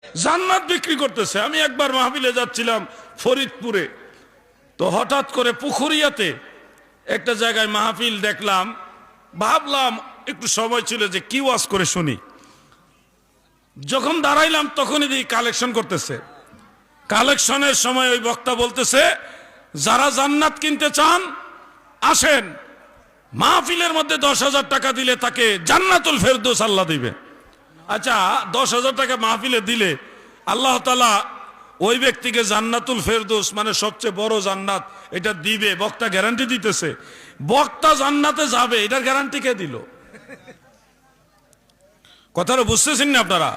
জান্নাত বিক্রি করতেছে। আমি একবার মাহফিলে যাচ্ছিলাম ফরিদপুরে, তো হঠাৎ করে পুখুরিয়াতে একটা জায়গায় মাহফিল দেখলাম। ভাবলাম একটু সময় ছিল যে কি ওয়াজ করে শুনি। যখন দাঁড়াইলাম তখনই দেখি কালেকশন করতেছে। কালেকশনের সময় ওই বক্তা বলতেছে, যারা জান্নাত কিনতে চান আসেন, মাহফিলের মধ্যে 10,000 টাকা দিলে তাকে জান্নাতুল ফেরদৌস আল্লাহ দিবে। আচ্ছা, 10,000 টাকা মাহফিলে দিলে আল্লাহ তাআলা ওই ব্যক্তিকে জান্নাতুল ফেরদৌস মানে সবচেয়ে বড় জান্নাত এটা দিবে, বক্তা গ্যারান্টি দিতেছে। বক্তা জান্নাতে যাবে এটার গ্যারান্টি কে দিল? কথাটা বুঝতেছেন না আপনারা?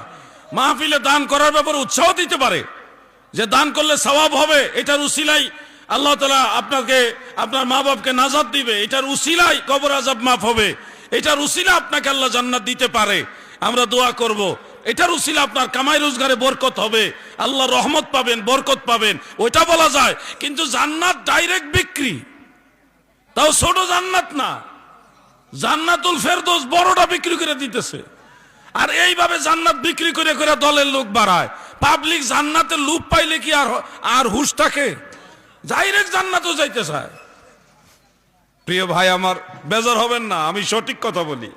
মাহফিলে দান করার ব্যাপারে উৎসাহ দিতে পারে যে দান করলে সওয়াব হবে, এটার উসিলাই আল্লাহ তাআলা আপনাকে আপনার মা বাপকে নাজাত দিবে, এটার উসিলাই কবর আযাব মাফ হবে, এটার উসিলা আপনাকে আল্লাহ জান্নাত দিতে পারে, আমরা দোয়া করব। এটার উসিলা আপনার কামাই রোজগারে বরকত হবে, আল্লাহ রহমত পাবেন, বরকত পাবেন, ওইটা বলা যায়। কিন্তু জান্নাত ডাইরেক্ট বিক্রি, তাও ছোট জান্নাত না, জান্নাতুল ফেরদৌস বড়টা বিক্রি করে দিতেছে। আর এইভাবে জান্নাত বিক্রি করে করে দলের লোক বাড়ায়। পাবলিক জান্নাতের লুপ পাইলে কি আর হুশ থাকে? ডাইরেক্ট জান্নাতও যাইতে চায়। প্রিয় ভাই আমার, বেজার হবেন না, আমি সঠিক কথা বলি,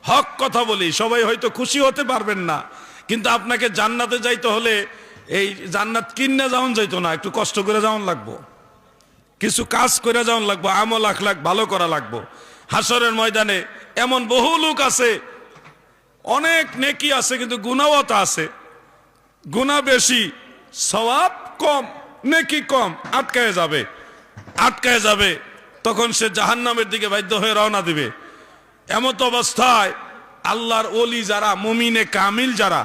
হক কথা বলি। সবাই হয়তো খুশি হতে পারবেন না, কিন্তু আপনাকে জান্নাতে যাইতে হলে এই জান্নাত কিনে যাওয়ান যাইতো না, একটু কষ্ট করে যাওয়ান লাগবো, কিছু কাজ করে যাওয়ান লাগবো, আমল আখলাক ভালো করা লাগবো। হাসরের ময়দানে এমন বহু লোক আছে, অনেক নেকি আছে কিন্তু গুনাহও তো আছে। গুনাহ বেশি, সওয়াব কম, নেকি কম, আটকায় যাবে। তখন সে জাহান্নামের দিকে বাধ্য হয়ে রওনা দিবে। এমত অবস্থায় আল্লাহর ওলি যারা, মুমিনে কামিল যারা,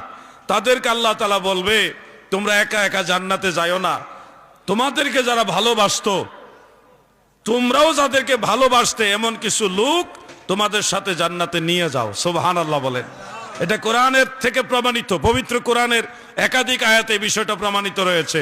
তাদেরকে আল্লাহ তাআলা বলবে, তোমরা একা একা জান্নাতে যাও না, তোমাদেরকে যারা ভালোবাসতো, তোমরাও যাদেরকে ভালোবাসতে এমন কিছু লোক তোমাদের সাথে জান্নাতে নিয়ে যাও। সুবহানাল্লাহ বলেন। এটা কোরআনের থেকে প্রমাণিত, পবিত্র কোরআনের একাধিক আয়াতে বিষয়টা প্রমাণিত রয়েছে।